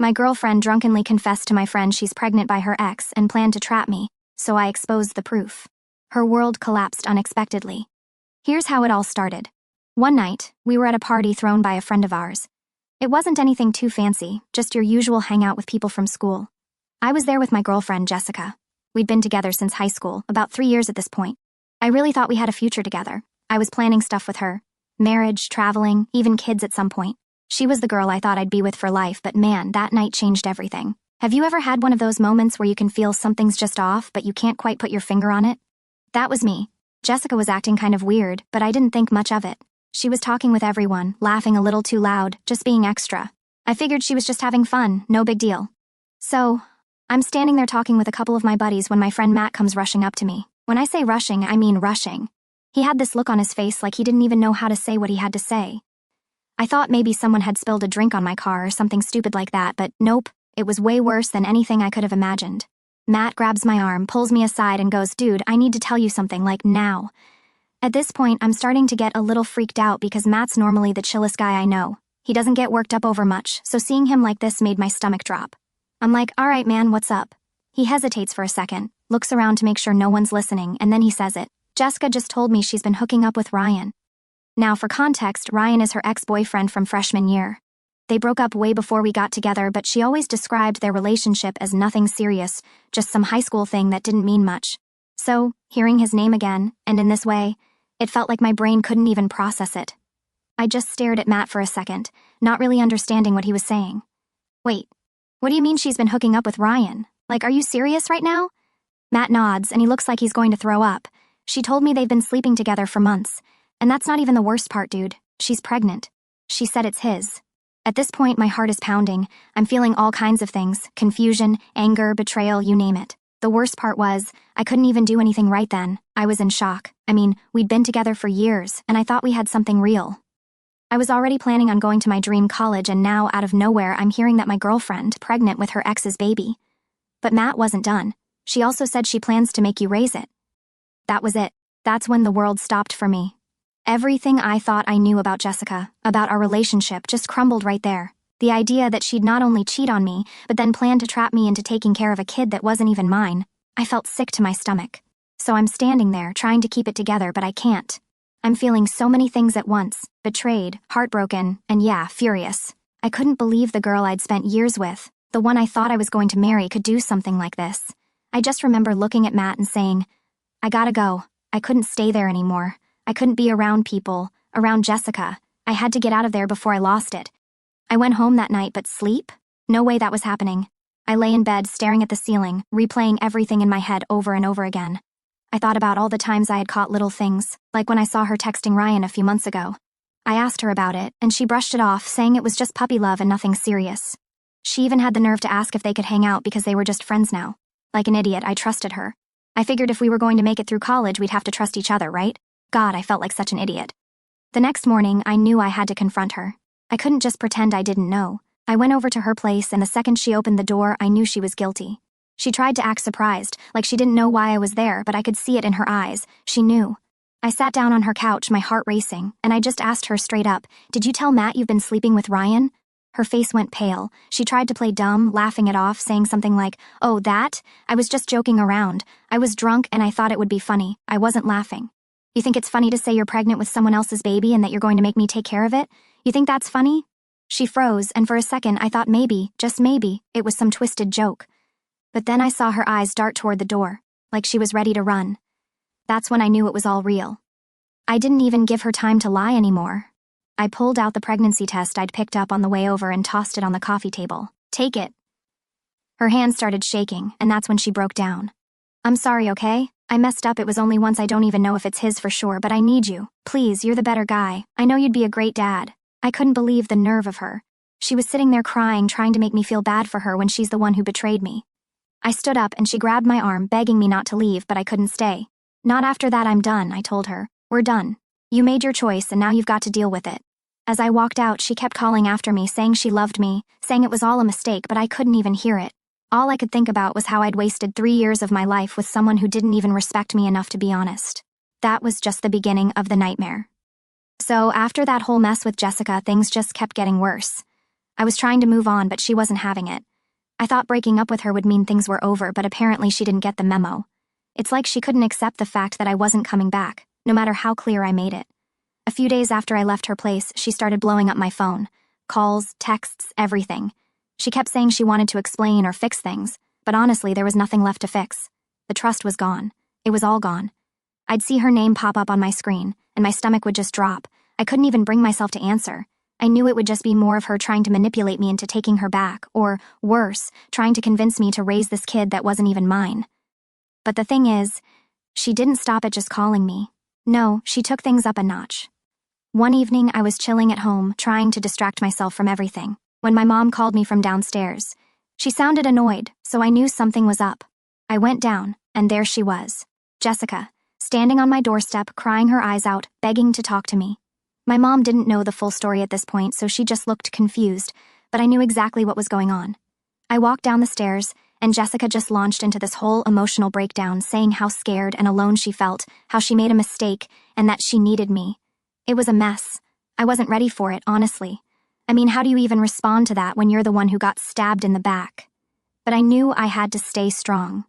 My girlfriend drunkenly confessed to my friend she's pregnant by her ex and planned to trap me, so I exposed the proof. Her world collapsed unexpectedly. Here's how it all started. One night, we were at a party thrown by a friend of ours. It wasn't anything too fancy, just your usual hangout with people from school. I was there with my girlfriend, Jessica. We'd been together since high school, about 3 years at this point. I really thought we had a future together. I was planning stuff with her. Marriage, traveling, even kids at some point. She was the girl I thought I'd be with for life, but man, that night changed everything. Have you ever had one of those moments where you can feel something's just off, but you can't quite put your finger on it? That was me. Jessica was acting kind of weird, but I didn't think much of it. She was talking with everyone, laughing a little too loud, just being extra. I figured she was just having fun, no big deal. So, I'm standing there talking with a couple of my buddies when my friend Matt comes rushing up to me. When I say rushing, I mean rushing. He had this look on his face like he didn't even know how to say what he had to say. I thought maybe someone had spilled a drink on my car or something stupid like that, but nope, it was way worse than anything I could have imagined. Matt grabs my arm, pulls me aside, and goes, "Dude, I need to tell you something, like now." At this point, I'm starting to get a little freaked out because Matt's normally the chillest guy I know. He doesn't get worked up over much, so seeing him like this made my stomach drop. I'm like, "All right, man, what's up?" He hesitates for a second, looks around to make sure no one's listening, and then he says it. "Jessica just told me she's been hooking up with Ryan." Now, for context, Ryan is her ex-boyfriend from freshman year. They broke up way before we got together, but she always described their relationship as nothing serious, just some high school thing that didn't mean much. So, hearing his name again, and in this way, it felt like my brain couldn't even process it. I just stared at Matt for a second, not really understanding what he was saying. "Wait, what do you mean she's been hooking up with Ryan? Like, are you serious right now?" Matt nods, and he looks like he's going to throw up. "She told me they've been sleeping together for months. And that's not even the worst part, dude. She's pregnant. She said it's his." At this point, my heart is pounding. I'm feeling all kinds of things: confusion, anger, betrayal, you name it. The worst part was, I couldn't even do anything right then. I was in shock. I mean, we'd been together for years, and I thought we had something real. I was already planning on going to my dream college, and now, out of nowhere, I'm hearing that my girlfriend, pregnant with her ex's baby. But Matt wasn't done. "She also said she plans to make you raise it." That was it. That's when the world stopped for me. Everything I thought I knew about Jessica, about our relationship, just crumbled right there. The idea that she'd not only cheat on me, but then plan to trap me into taking care of a kid that wasn't even mine. I felt sick to my stomach. So I'm standing there, trying to keep it together, but I can't. I'm feeling so many things at once: betrayed, heartbroken, and yeah, furious. I couldn't believe the girl I'd spent years with, the one I thought I was going to marry, could do something like this. I just remember looking at Matt and saying, "I gotta go." I couldn't stay there anymore. I couldn't be around people, around Jessica. I had to get out of there before I lost it. I went home that night, but sleep? No way that was happening. I lay in bed staring at the ceiling, replaying everything in my head over and over again. I thought about all the times I had caught little things, like when I saw her texting Ryan a few months ago. I asked her about it, and she brushed it off, saying it was just puppy love and nothing serious. She even had the nerve to ask if they could hang out because they were just friends now. Like an idiot, I trusted her. I figured if we were going to make it through college, we'd have to trust each other, right? God, I felt like such an idiot. The next morning, I knew I had to confront her. I couldn't just pretend I didn't know. I went over to her place, and the second she opened the door, I knew she was guilty. She tried to act surprised, like she didn't know why I was there, but I could see it in her eyes. She knew. I sat down on her couch, my heart racing, and I just asked her straight up, "Did you tell Matt you've been sleeping with Ryan?" Her face went pale. She tried to play dumb, laughing it off, saying something like, "Oh, that? I was just joking around. I was drunk and I thought it would be funny. I wasn't laughing." "You think it's funny to say you're pregnant with someone else's baby and that you're going to make me take care of it? You think that's funny?" She froze, and for a second I thought maybe, just maybe, it was some twisted joke. But then I saw her eyes dart toward the door, like she was ready to run. That's when I knew it was all real. I didn't even give her time to lie anymore. I pulled out the pregnancy test I'd picked up on the way over and tossed it on the coffee table. "Take it." Her hand started shaking, and that's when she broke down. "I'm sorry, okay? I messed up. It was only once. I don't even know if it's his for sure, but I need you. Please, you're the better guy. I know you'd be a great dad." I couldn't believe the nerve of her. She was sitting there crying, trying to make me feel bad for her when she's the one who betrayed me. I stood up and she grabbed my arm, begging me not to leave, but I couldn't stay. "Not after that. I'm done," I told her. "We're done. You made your choice and now you've got to deal with it." As I walked out, she kept calling after me, saying she loved me, saying it was all a mistake, but I couldn't even hear it. All I could think about was how I'd wasted 3 years of my life with someone who didn't even respect me enough to be honest. That was just the beginning of the nightmare. So after that whole mess with Jessica, things just kept getting worse. I was trying to move on, but she wasn't having it. I thought breaking up with her would mean things were over, but apparently she didn't get the memo. It's like she couldn't accept the fact that I wasn't coming back, no matter how clear I made it. A few days after I left her place, she started blowing up my phone. Calls, texts, everything. She kept saying she wanted to explain or fix things, but honestly, there was nothing left to fix. The trust was gone. It was all gone. I'd see her name pop up on my screen, and my stomach would just drop. I couldn't even bring myself to answer. I knew it would just be more of her trying to manipulate me into taking her back, or, worse, trying to convince me to raise this kid that wasn't even mine. But the thing is, she didn't stop at just calling me. No, she took things up a notch. One evening, I was chilling at home, trying to distract myself from everything, when my mom called me from downstairs. She sounded annoyed, so I knew something was up. I went down, and there she was, Jessica, standing on my doorstep, crying her eyes out, begging to talk to me. My mom didn't know the full story at this point, so she just looked confused, but I knew exactly what was going on. I walked down the stairs, and Jessica just launched into this whole emotional breakdown, saying how scared and alone she felt, how she made a mistake, and that she needed me. It was a mess. I wasn't ready for it, honestly. I mean, how do you even respond to that when you're the one who got stabbed in the back? But I knew I had to stay strong.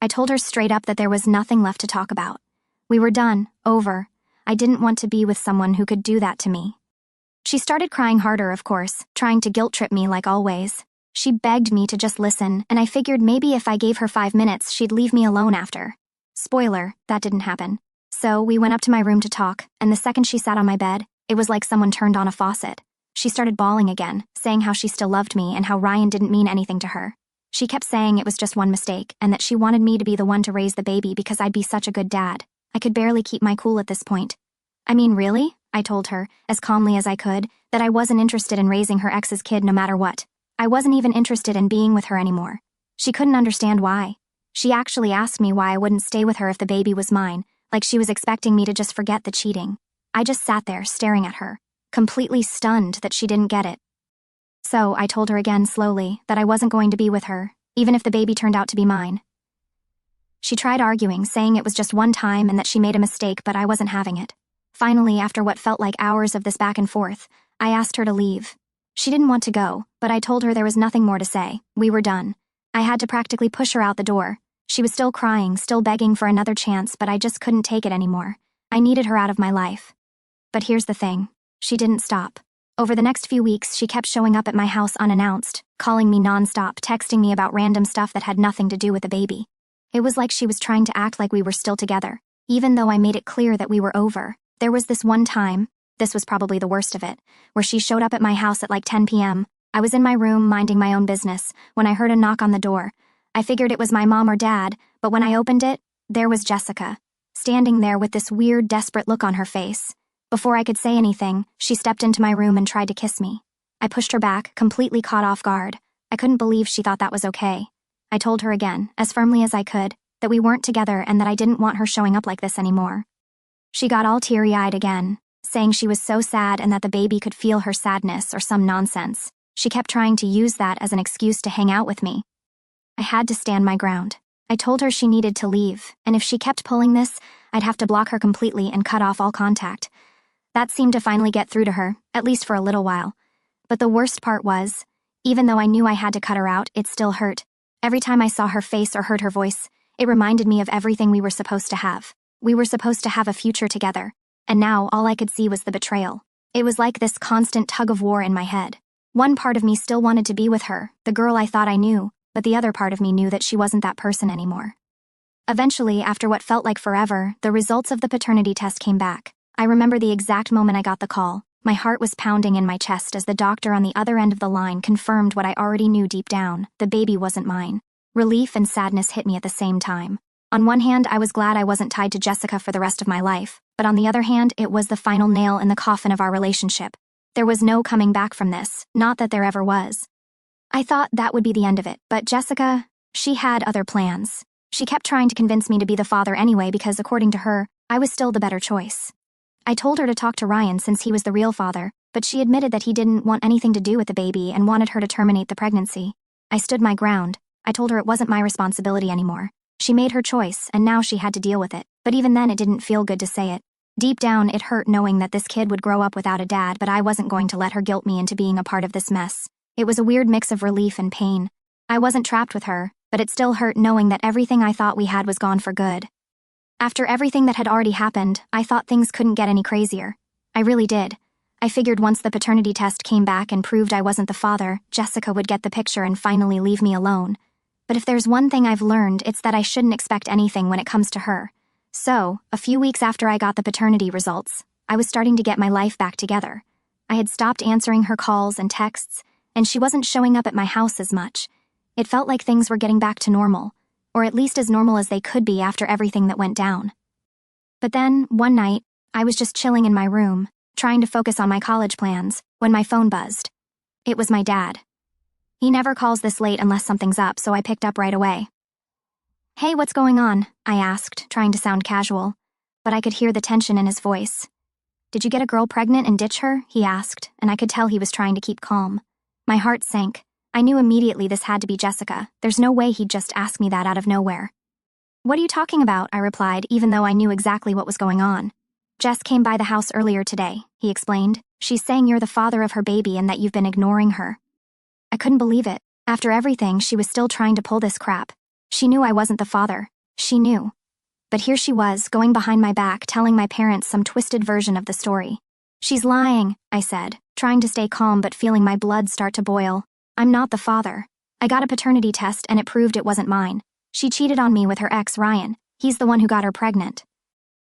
I told her straight up that there was nothing left to talk about. We were done, over. I didn't want to be with someone who could do that to me. She started crying harder, of course, trying to guilt-trip me like always. She begged me to just listen, and I figured maybe if I gave her 5 minutes, she'd leave me alone after. Spoiler, that didn't happen. So we went up to my room to talk, and the second she sat on my bed, it was like someone turned on a faucet. She started bawling again, saying how she still loved me and how Ryan didn't mean anything to her. She kept saying it was just one mistake, and that she wanted me to be the one to raise the baby because I'd be such a good dad. I could barely keep my cool at this point. I mean, really? I told her, as calmly as I could, that I wasn't interested in raising her ex's kid no matter what. I wasn't even interested in being with her anymore. She couldn't understand why. She actually asked me why I wouldn't stay with her if the baby was mine, like she was expecting me to just forget the cheating. I just sat there, staring at her, completely stunned that she didn't get it. So I told her again slowly that I wasn't going to be with her, even if the baby turned out to be mine. She tried arguing, saying it was just one time and that she made a mistake, but I wasn't having it. Finally, after what felt like hours of this back and forth, I asked her to leave. She didn't want to go, but I told her there was nothing more to say. We were done. I had to practically push her out the door. She was still crying, still begging for another chance, but I just couldn't take it anymore. I needed her out of my life. But here's the thing. She didn't stop. Over the next few weeks, she kept showing up at my house unannounced, calling me nonstop, texting me about random stuff that had nothing to do with the baby. It was like she was trying to act like we were still together, even though I made it clear that we were over. There was this one time, this was probably the worst of it, where she showed up at my house at like 10 p.m. I was in my room minding my own business when I heard a knock on the door. I figured it was my mom or dad, but when I opened it, there was Jessica, standing there with this weird, desperate look on her face. Before I could say anything, she stepped into my room and tried to kiss me. I pushed her back, completely caught off guard. I couldn't believe she thought that was okay. I told her again, as firmly as I could, that we weren't together and that I didn't want her showing up like this anymore. She got all teary-eyed again, saying she was so sad and that the baby could feel her sadness or some nonsense. She kept trying to use that as an excuse to hang out with me. I had to stand my ground. I told her she needed to leave, and if she kept pulling this, I'd have to block her completely and cut off all contact. That seemed to finally get through to her, at least for a little while. But the worst part was, even though I knew I had to cut her out, it still hurt. Every time I saw her face or heard her voice, it reminded me of everything we were supposed to have. We were supposed to have a future together, and now all I could see was the betrayal. It was like this constant tug-of-war in my head. One part of me still wanted to be with her, the girl I thought I knew, but the other part of me knew that she wasn't that person anymore. Eventually, after what felt like forever, the results of the paternity test came back. I remember the exact moment I got the call. My heart was pounding in my chest as the doctor on the other end of the line confirmed what I already knew deep down: the baby wasn't mine. Relief and sadness hit me at the same time. On one hand, I was glad I wasn't tied to Jessica for the rest of my life, but on the other hand, it was the final nail in the coffin of our relationship. There was no coming back from this, not that there ever was. I thought that would be the end of it, but Jessica, she had other plans. She kept trying to convince me to be the father anyway because, according to her, I was still the better choice. I told her to talk to Ryan since he was the real father, but she admitted that he didn't want anything to do with the baby and wanted her to terminate the pregnancy. I stood my ground. I told her it wasn't my responsibility anymore. She made her choice, and now she had to deal with it, but even then it didn't feel good to say it. Deep down, it hurt knowing that this kid would grow up without a dad, but I wasn't going to let her guilt me into being a part of this mess. It was a weird mix of relief and pain. I wasn't trapped with her, but it still hurt knowing that everything I thought we had was gone for good. After everything that had already happened, I thought things couldn't get any crazier. I really did. I figured once the paternity test came back and proved I wasn't the father, Jessica would get the picture and finally leave me alone. But if there's one thing I've learned, it's that I shouldn't expect anything when it comes to her. So, a few weeks after I got the paternity results, I was starting to get my life back together. I had stopped answering her calls and texts, and she wasn't showing up at my house as much. It felt like things were getting back to normal, or at least as normal as they could be after everything that went down. But then, one night, I was just chilling in my room, trying to focus on my college plans, when my phone buzzed. It was my dad. He never calls this late unless something's up, so I picked up right away. "Hey, what's going on?" I asked, trying to sound casual, but I could hear the tension in his voice. "Did you get a girl pregnant and ditch her?" he asked, and I could tell he was trying to keep calm. My heart sank. I knew immediately this had to be Jessica. There's no way he'd just ask me that out of nowhere. "What are you talking about?" I replied, even though I knew exactly what was going on. "Jess came by the house earlier today," he explained. "She's saying you're the father of her baby and that you've been ignoring her." I couldn't believe it. After everything, she was still trying to pull this crap. She knew I wasn't the father. She knew. But here she was, going behind my back, telling my parents some twisted version of the story. "She's lying," I said, trying to stay calm but feeling my blood start to boil. "I'm not the father. I got a paternity test and it proved it wasn't mine. She cheated on me with her ex, Ryan. He's the one who got her pregnant."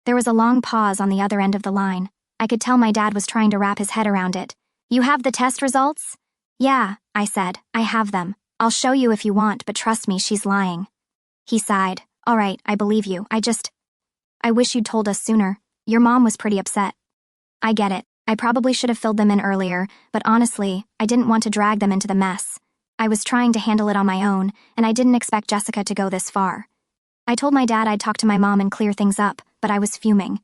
There was a long pause on the other end of the line. I could tell my dad was trying to wrap his head around it. "You have the test results?" "Yeah," I said. "I have them. I'll show you if you want, but trust me, she's lying." He sighed. "All right, I believe you. I wish you'd told us sooner. Your mom was pretty upset." "I get it. I probably should have filled them in earlier, but honestly, I didn't want to drag them into the mess. I was trying to handle it on my own, and I didn't expect Jessica to go this far." I told my dad I'd talk to my mom and clear things up, but I was fuming.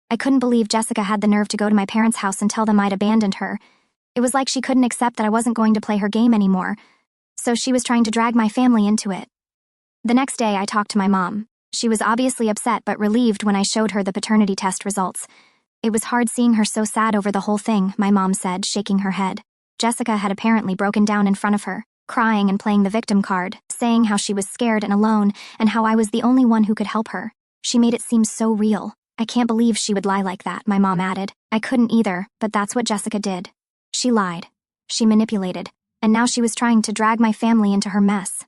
I couldn't believe Jessica had the nerve to go to my parents' house and tell them I'd abandoned her. It was like she couldn't accept that I wasn't going to play her game anymore, so she was trying to drag my family into it. The next day, I talked to my mom. She was obviously upset but relieved when I showed her the paternity test results. "It was hard seeing her so sad over the whole thing," my mom said, shaking her head. Jessica had apparently broken down in front of her, crying and playing the victim card, saying how she was scared and alone, and how I was the only one who could help her. She made it seem so real. "I can't believe she would lie like that," my mom added. I couldn't either, but that's what Jessica did. She lied. She manipulated, and now she was trying to drag my family into her mess.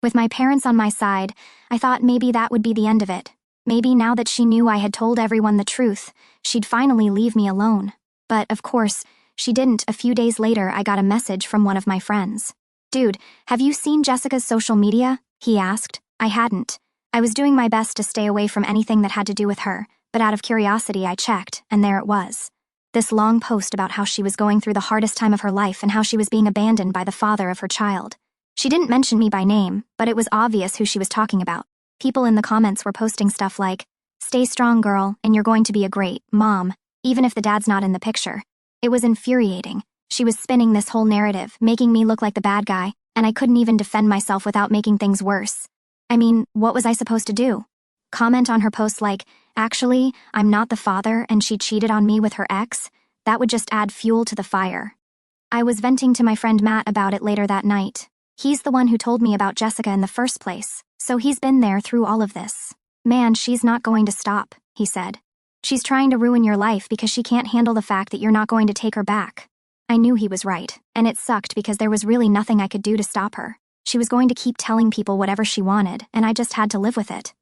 With my parents on my side, I thought maybe that would be the end of it. Maybe now that she knew I had told everyone the truth, she'd finally leave me alone. But, of course, she didn't. A few days later, I got a message from one of my friends. "Dude, have you seen Jessica's social media?" he asked. I hadn't. I was doing my best to stay away from anything that had to do with her, but out of curiosity I checked, and there it was. This long post about how she was going through the hardest time of her life and how she was being abandoned by the father of her child. She didn't mention me by name, but it was obvious who she was talking about. People in the comments were posting stuff like, "Stay strong, girl, and you're going to be a great mom," even if the dad's not in the picture. It was infuriating. She was spinning this whole narrative, making me look like the bad guy, and I couldn't even defend myself without making things worse. I mean, what was I supposed to do? Comment on her posts like, "Actually, I'm not the father and she cheated on me with her ex"? That would just add fuel to the fire. I was venting to my friend Matt about it later that night. He's the one who told me about Jessica in the first place, so he's been there through all of this. "Man, she's not going to stop," he said. "She's trying to ruin your life because she can't handle the fact that you're not going to take her back." I knew he was right, and it sucked because there was really nothing I could do to stop her. She was going to keep telling people whatever she wanted, and I just had to live with it.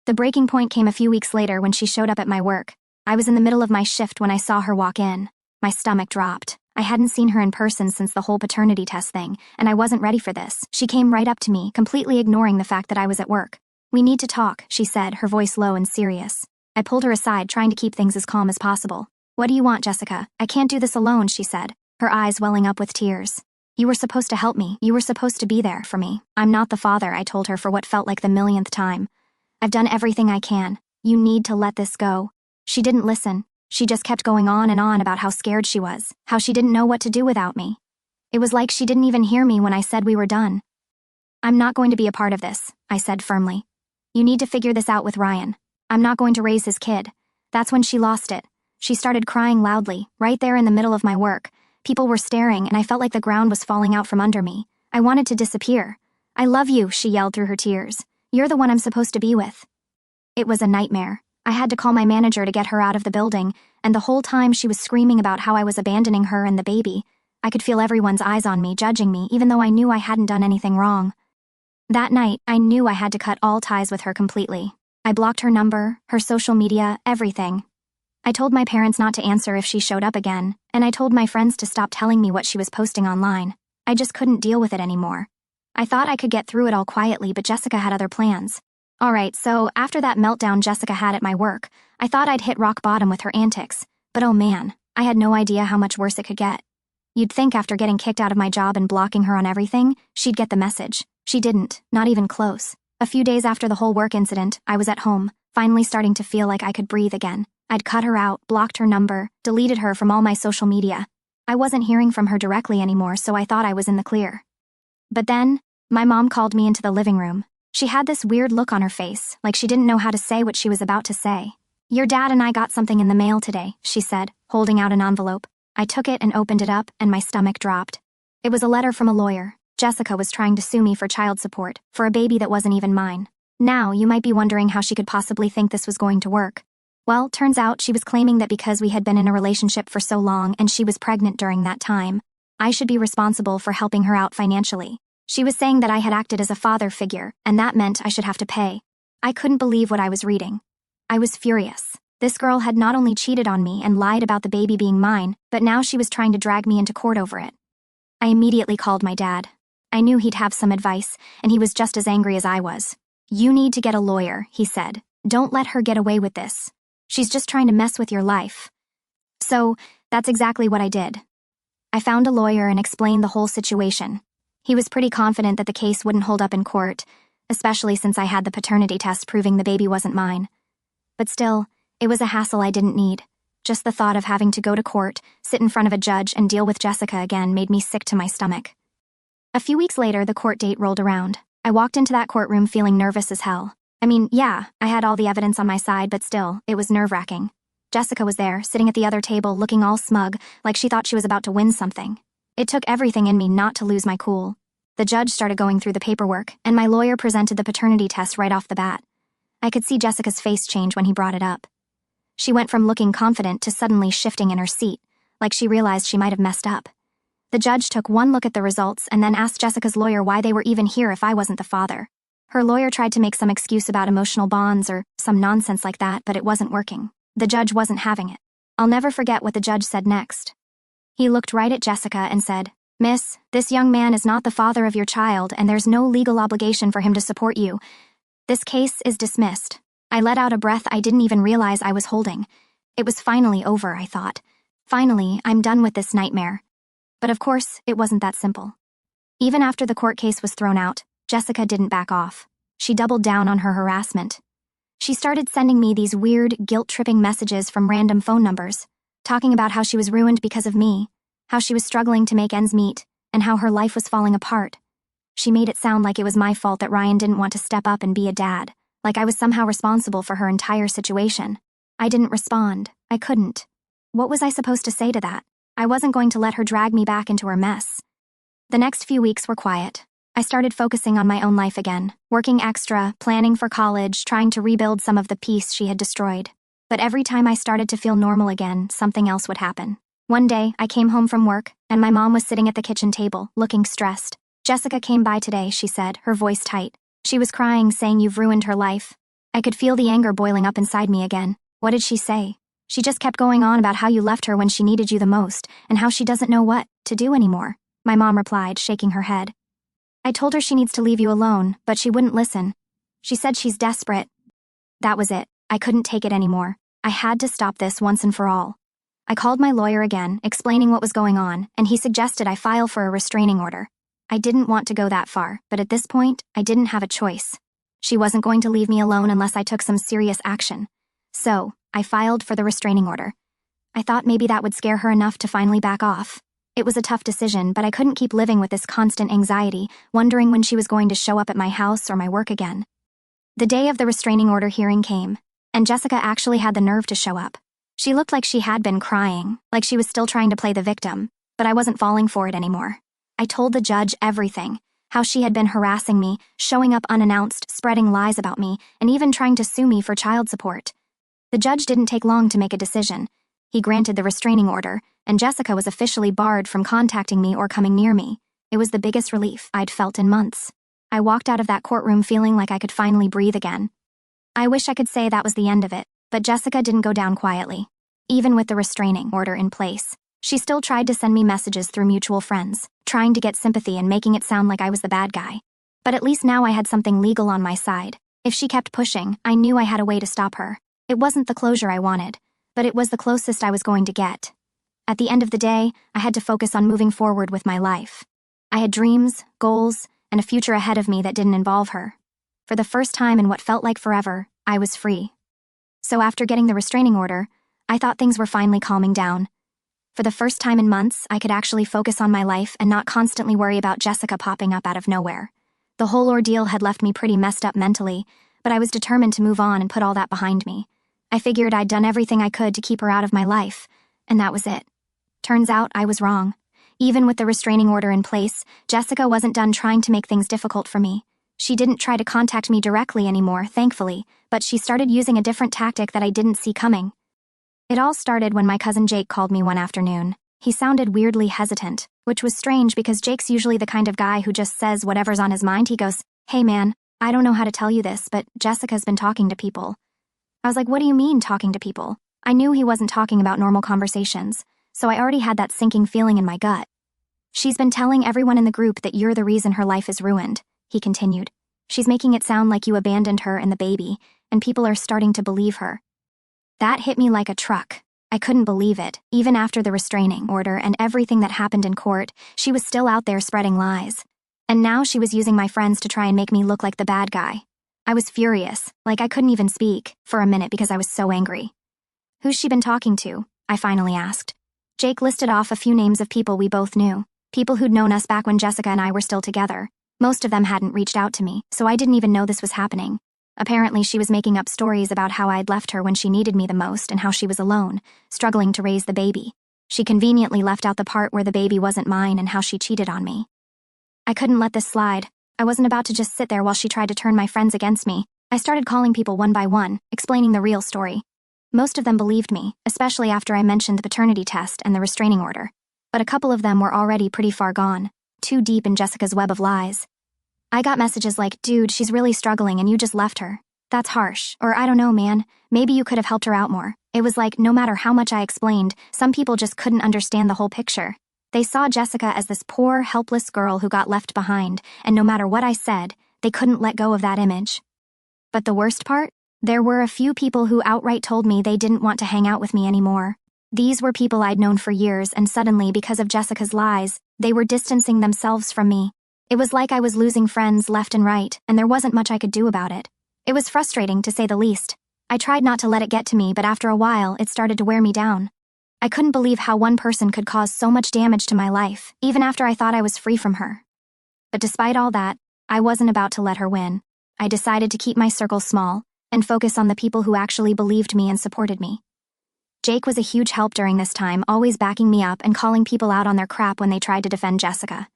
The breaking point came a few weeks later when she showed up at my work. I was in the middle of my shift when I saw her walk in. My stomach dropped. I hadn't seen her in person since the whole paternity test thing, and I wasn't ready for this. She came right up to me, completely ignoring the fact that I was at work. "We need to talk," she said, her voice low and serious. I pulled her aside, trying to keep things as calm as possible. "What do you want, Jessica? I can't do this alone," she said, her eyes welling up with tears. "You were supposed to help me. You were supposed to be there for me. I'm not the father," I told her for what felt like the millionth time. "I've done everything I can. You need to let this go." She didn't listen. She just kept going on and on about how scared she was, how she didn't know what to do without me. It was like she didn't even hear me when I said we were done. "I'm not going to be a part of this," I said firmly. "You need to figure this out with Ryan. I'm not going to raise his kid." That's when she lost it. She started crying loudly, right there in the middle of my work. People were staring, and I felt like the ground was falling out from under me. I wanted to disappear. "I love you," she yelled through her tears. "You're the one I'm supposed to be with." It was a nightmare. I had to call my manager to get her out of the building, and the whole time she was screaming about how I was abandoning her and the baby. I could feel everyone's eyes on me, judging me, even though I knew I hadn't done anything wrong. That night, I knew I had to cut all ties with her completely. I blocked her number, her social media, everything. I told my parents not to answer if she showed up again, and I told my friends to stop telling me what she was posting online. I just couldn't deal with it anymore. I thought I could get through it all quietly, but Jessica had other plans. Alright, so after that meltdown Jessica had at my work, I thought I'd hit rock bottom with her antics. But oh man, I had no idea how much worse it could get. You'd think after getting kicked out of my job and blocking her on everything, she'd get the message. She didn't, not even close. A few days after the whole work incident, I was at home, finally starting to feel like I could breathe again. I'd cut her out, blocked her number, deleted her from all my social media. I wasn't hearing from her directly anymore, so I thought I was in the clear. But then, my mom called me into the living room. She had this weird look on her face, like she didn't know how to say what she was about to say. "Your dad and I got something in the mail today," she said, holding out an envelope. I took it and opened it up, and my stomach dropped. It was a letter from a lawyer. Jessica was trying to sue me for child support, for a baby that wasn't even mine. Now, you might be wondering how she could possibly think this was going to work. Well, turns out she was claiming that because we had been in a relationship for so long and she was pregnant during that time, I should be responsible for helping her out financially. She was saying that I had acted as a father figure, and that meant I should have to pay. I couldn't believe what I was reading. I was furious. This girl had not only cheated on me and lied about the baby being mine, but now she was trying to drag me into court over it. I immediately called my dad. I knew he'd have some advice, and he was just as angry as I was. "You need to get a lawyer," he said. "Don't let her get away with this. She's just trying to mess with your life." So, that's exactly what I did. I found a lawyer and explained the whole situation. He was pretty confident that the case wouldn't hold up in court, especially since I had the paternity test proving the baby wasn't mine. But still, it was a hassle I didn't need. Just the thought of having to go to court, sit in front of a judge, and deal with Jessica again made me sick to my stomach. A few weeks later, the court date rolled around. I walked into that courtroom feeling nervous as hell. I mean, yeah, I had all the evidence on my side, but still, it was nerve-wracking. Jessica was there, sitting at the other table, looking all smug, like she thought she was about to win something. It took everything in me not to lose my cool. The judge started going through the paperwork, and my lawyer presented the paternity test right off the bat. I could see Jessica's face change when he brought it up. She went from looking confident to suddenly shifting in her seat, like she realized she might have messed up. The judge took one look at the results and then asked Jessica's lawyer why they were even here if I wasn't the father. Her lawyer tried to make some excuse about emotional bonds or some nonsense like that, but it wasn't working. The judge wasn't having it. I'll never forget what the judge said next. He looked right at Jessica and said, "Miss, this young man is not the father of your child, and there's no legal obligation for him to support you. This case is dismissed." I let out a breath I didn't even realize I was holding. It was finally over, I thought. Finally, I'm done with this nightmare. But of course, it wasn't that simple. Even after the court case was thrown out, Jessica didn't back off. She doubled down on her harassment. She started sending me these weird, guilt-tripping messages from random phone numbers, talking about how she was ruined because of me, how she was struggling to make ends meet, and how her life was falling apart. She made it sound like it was my fault that Ryan didn't want to step up and be a dad, like I was somehow responsible for her entire situation. I didn't respond. I couldn't. What was I supposed to say to that? I wasn't going to let her drag me back into her mess. The next few weeks were quiet. I started focusing on my own life again, working extra, planning for college, trying to rebuild some of the peace she had destroyed. But every time I started to feel normal again, something else would happen. One day, I came home from work, and my mom was sitting at the kitchen table, looking stressed. "Jessica came by today," she said, her voice tight. She was crying, saying you've ruined her life. I could feel the anger boiling up inside me again. What did she say? She just kept going on about how you left her when she needed you the most, and how she doesn't know what to do anymore. My mom replied, shaking her head. "I told her she needs to leave you alone, but she wouldn't listen. She said she's desperate." That was it. I couldn't take it anymore. I had to stop this once and for all. I called my lawyer again, explaining what was going on, and he suggested I file for a restraining order. I didn't want to go that far, but at this point, I didn't have a choice. She wasn't going to leave me alone unless I took some serious action. So, I filed for the restraining order. I thought maybe that would scare her enough to finally back off. It was a tough decision, but I couldn't keep living with this constant anxiety, wondering when she was going to show up at my house or my work again. The day of the restraining order hearing came, and Jessica actually had the nerve to show up. She looked like she had been crying, like she was still trying to play the victim. but I wasn't falling for it anymore. I told the judge everything, how she had been harassing me, showing up unannounced, spreading lies about me, and even trying to sue me for child support. The judge didn't take long to make a decision. He granted the restraining order, and Jessica was officially barred from contacting me or coming near me. It was the biggest relief I'd felt in months. I walked out of that courtroom feeling like I could finally breathe again. I wish I could say that was the end of it, but Jessica didn't go down quietly. Even with the restraining order in place, she still tried to send me messages through mutual friends, trying to get sympathy and making it sound like I was the bad guy. But at least now I had something legal on my side. If she kept pushing, I knew I had a way to stop her. It wasn't the closure I wanted, but it was the closest I was going to get. At the end of the day, I had to focus on moving forward with my life. I had dreams, goals, and a future ahead of me that didn't involve her. For the first time in what felt like forever, I was free. So after getting the restraining order, I thought things were finally calming down. For the first time in months, I could actually focus on my life and not constantly worry about Jessica popping up out of nowhere. The whole ordeal had left me pretty messed up mentally, but I was determined to move on and put all that behind me. I figured I'd done everything I could to keep her out of my life, and that was it. Turns out I was wrong. Even with the restraining order in place, Jessica wasn't done trying to make things difficult for me. She didn't try to contact me directly anymore, thankfully, but she started using a different tactic that I didn't see coming. It all started when my cousin Jake called me one afternoon. He sounded weirdly hesitant, which was strange because Jake's usually the kind of guy who just says whatever's on his mind. He goes, "Hey man, I don't know how to tell you this, but Jessica's been talking to people." I was like, "What do you mean talking to people?" I knew he wasn't talking about normal conversations, so I already had that sinking feeling in my gut. "She's been telling everyone in the group that you're the reason her life is ruined," he continued. "She's making it sound like you abandoned her and the baby, and people are starting to believe her." That hit me like a truck. I couldn't believe it. Even after the restraining order and everything that happened in court, she was still out there spreading lies. And now she was using my friends to try and make me look like the bad guy. I was furious, like I couldn't even speak, for a minute because I was so angry. "Who's she been talking to?" I finally asked. Jake listed off a few names of people we both knew, people who'd known us back when Jessica and I were still together. Most of them hadn't reached out to me, so I didn't even know this was happening. Apparently, she was making up stories about how I'd left her when she needed me the most and how she was alone, struggling to raise the baby. She conveniently left out the part where the baby wasn't mine and how she cheated on me. I couldn't let this slide. I wasn't about to just sit there while she tried to turn my friends against me. I started calling people one by one, explaining the real story. Most of them believed me, especially after I mentioned the paternity test and the restraining order. But a couple of them were already pretty far gone, too deep in Jessica's web of lies. I got messages like, "Dude, she's really struggling and you just left her. That's harsh," or "I don't know, man, maybe you could have helped her out more." It was like, no matter how much I explained, some people just couldn't understand the whole picture. They saw Jessica as this poor, helpless girl who got left behind, and no matter what I said, they couldn't let go of that image. But the worst part? There were a few people who outright told me they didn't want to hang out with me anymore. These were people I'd known for years, and suddenly, because of Jessica's lies, they were distancing themselves from me. It was like I was losing friends left and right, and there wasn't much I could do about it. It was frustrating, to say the least. I tried not to let it get to me, but after a while, it started to wear me down. I couldn't believe how one person could cause so much damage to my life, even after I thought I was free from her. But despite all that, I wasn't about to let her win. I decided to keep my circle small and focus on the people who actually believed me and supported me. Jake was a huge help during this time, always backing me up and calling people out on their crap when they tried to defend Jessica.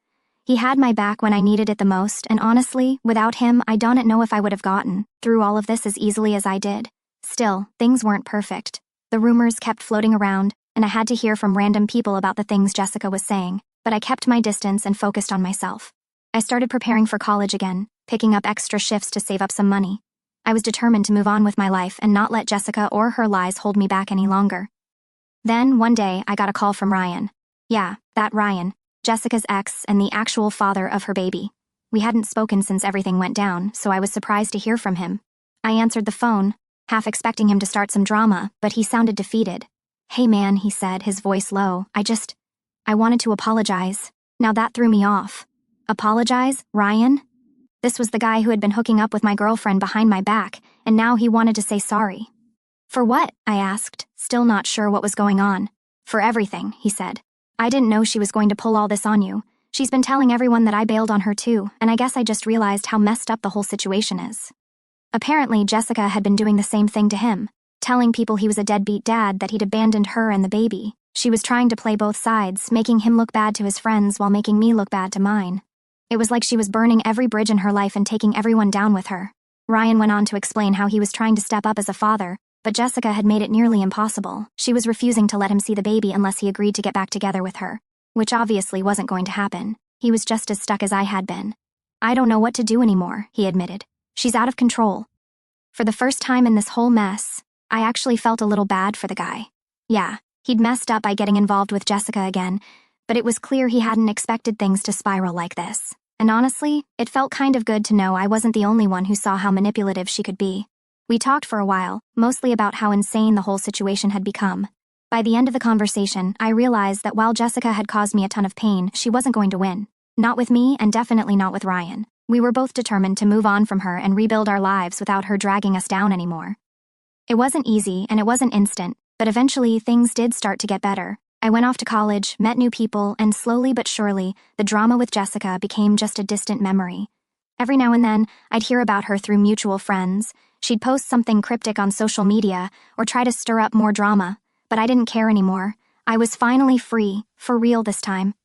He had my back when I needed it the most, and honestly, without him, I don't know if I would have gotten through all of this as easily as I did. Still, things weren't perfect. The rumors kept floating around, and I had to hear from random people about the things Jessica was saying, but I kept my distance and focused on myself. I started preparing for college again, picking up extra shifts to save up some money. I was determined to move on with my life and not let Jessica or her lies hold me back any longer. Then, one day, I got a call from Ryan. Yeah, that Ryan. Jessica's ex and the actual father of her baby. We hadn't spoken since everything went down, so I was surprised to hear from him. I answered the phone, half expecting him to start some drama, but he sounded defeated. "Hey man," he said, his voice low, I wanted to apologize. Now that threw me off. Apologize, Ryan? This was the guy who had been hooking up with my girlfriend behind my back, and now he wanted to say sorry. "For what?" I asked, still not sure what was going on. "For everything," he said. "I didn't know she was going to pull all this on you. She's been telling everyone that I bailed on her too, and I guess I just realized how messed up the whole situation is." Apparently, Jessica had been doing the same thing to him, telling people he was a deadbeat dad, that he'd abandoned her and the baby. She was trying to play both sides, making him look bad to his friends while making me look bad to mine. It was like she was burning every bridge in her life and taking everyone down with her. Ryan went on to explain how he was trying to step up as a father, but Jessica had made it nearly impossible. She was refusing to let him see the baby unless he agreed to get back together with her, which obviously wasn't going to happen. He was just as stuck as I had been. I don't know what to do anymore, he admitted. She's out of control. For the first time in this whole mess, I actually felt a little bad for the guy. Yeah, he'd messed up by getting involved with Jessica again, but it was clear he hadn't expected things to spiral like this. And honestly, it felt kind of good to know I wasn't the only one who saw how manipulative she could be. We talked for a while, mostly about how insane the whole situation had become. By the end of the conversation, I realized that while Jessica had caused me a ton of pain, she wasn't going to win. Not with me, and definitely not with Ryan. We were both determined to move on from her and rebuild our lives without her dragging us down anymore. It wasn't easy, and it wasn't instant, but eventually things did start to get better. I went off to college, met new people, and slowly but surely, the drama with Jessica became just a distant memory. Every now and then, I'd hear about her through mutual friends. She'd post something cryptic on social media, or try to stir up more drama, but I didn't care anymore. I was finally free, for real this time.